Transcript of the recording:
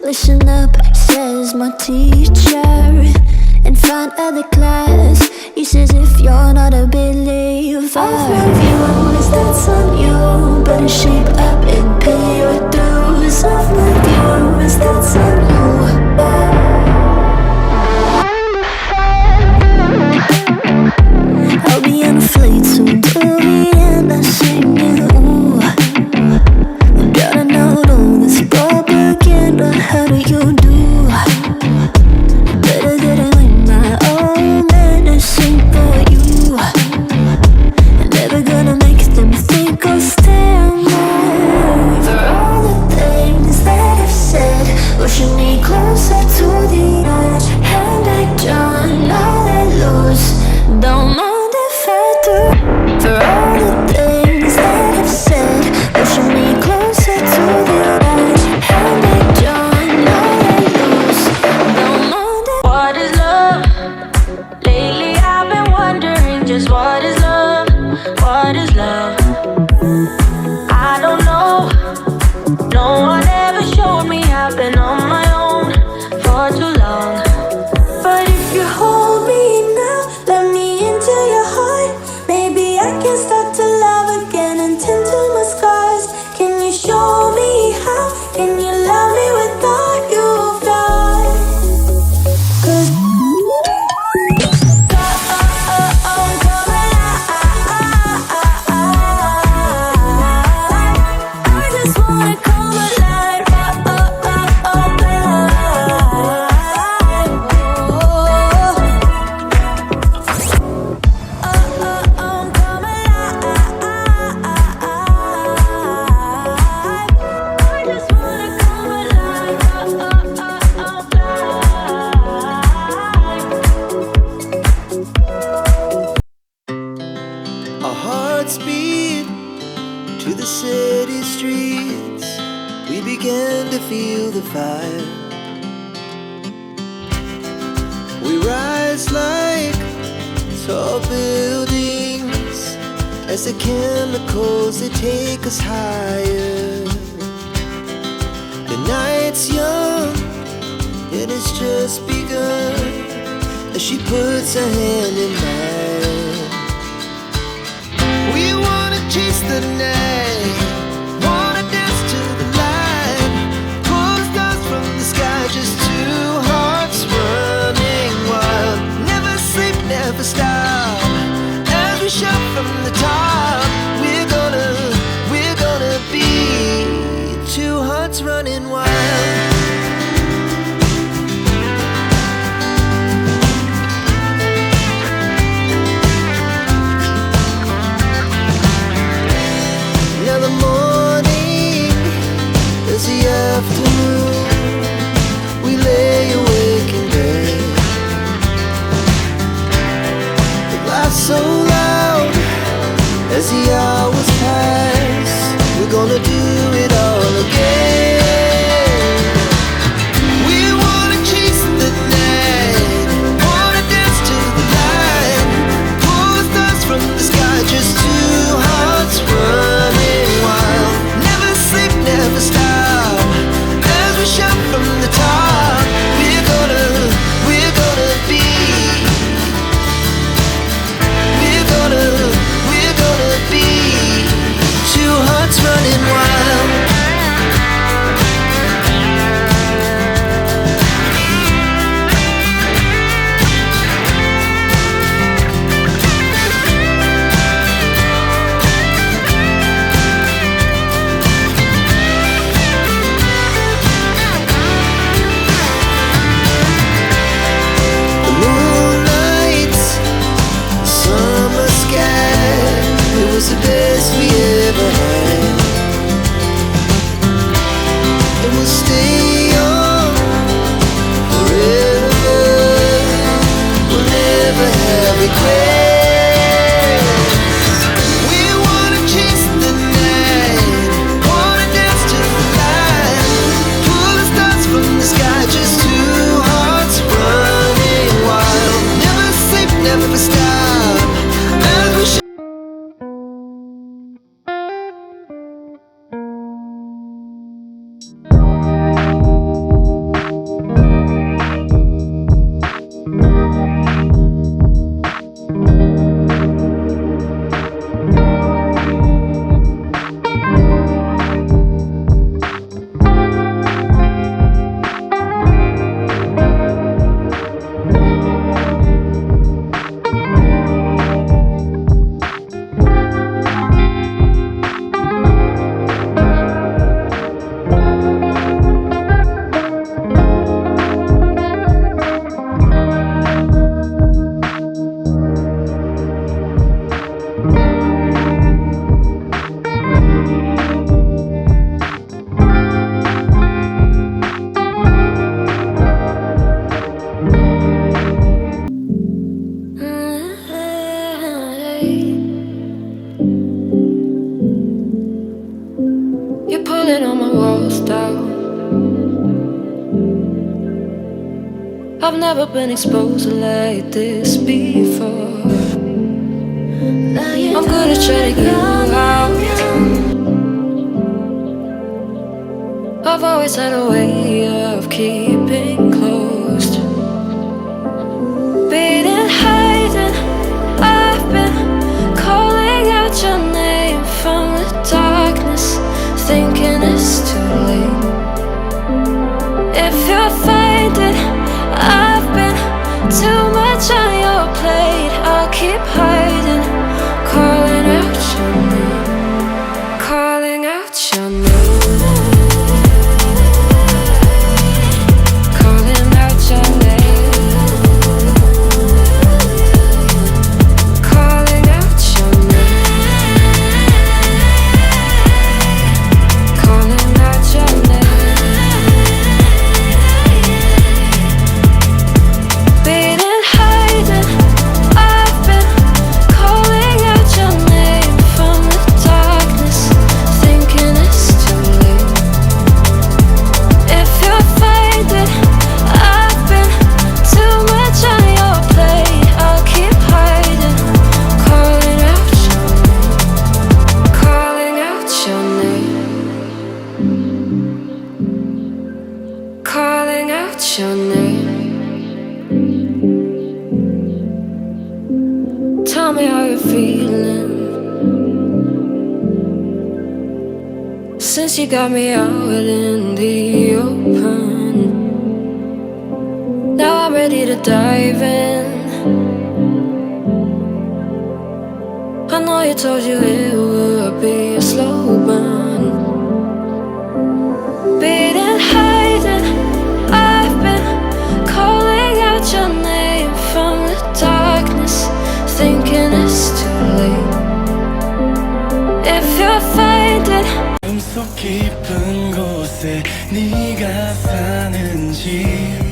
Listen up, says my teacher. In front of the class, he says if you're not a believer, I've that's on you. Better shape up and pay your dues. I've that's on you. I'll be on a flight soon to the end. I sing you. Gotta know all this propaganda. How do you do? Better get it like my own medicine for you. Never gonna make them think I'll stand more. For all the things that I've said, pushing me closer to the edge. And I don't know that lose. Don't mind if I do. For all the things that I've said, pushing me closer to the edge. And I don't know that lose. Don't mind if. What is love? Lately I've been wondering just what is love? What is love? I don't know. No one ever showed me. I've been on my own for too long. But if you hold me now, let me into your heart. Maybe I can start to love again and tend to my scars. Can you show me how? Can you love me without you fly? 'Cause I'm coming alive. I just wanna come alive. I'm coming alive. I just wanna come alive. Our hearts beat to the city streets. We began to feel the fire. We rise like tall buildings as the chemicals, they take us higher. The night's young and it's just begun as she puts her hand in mine. We wanna chase the night, wanna dance to the light, pull the stars from the sky, just two hearts running wild. Never sleep, never stop, as we shout from the top. We're gonna be two hearts running wild. was the best we ever had. And we'll stay on forever. We'll never have regrets. We wanna chase the night, wanna dance to the light, pull the stars from the sky, just two hearts running wild. Never sleep, never stop, as we You're pulling on my walls down. I've never been exposed like this before. I'm good at shutting you out. I've always had a way of keeping closed. Beating, hiding, I've been calling out your name from the darkness, thinking it's too late. If you're finding I've been too much on your plate, I'll keep hiding, calling out your name, calling out your name, calling out your name, calling out your name, calling out your name. Beating, hiding, I've been calling out your name from the darkness, thinking it's too late. If you're finding I've been too much on your plate, I'll keep hiding, calling out your name, calling out your name, calling out your name. Tell me how you're feeling since you got me out in the open. Now I'm ready to dive in. I know you told you it would be a slow burn. Beating, hiding, I've been calling out your name from the darkness, thinking it's too late. If you're finding 속 깊은 곳에 네가 사는지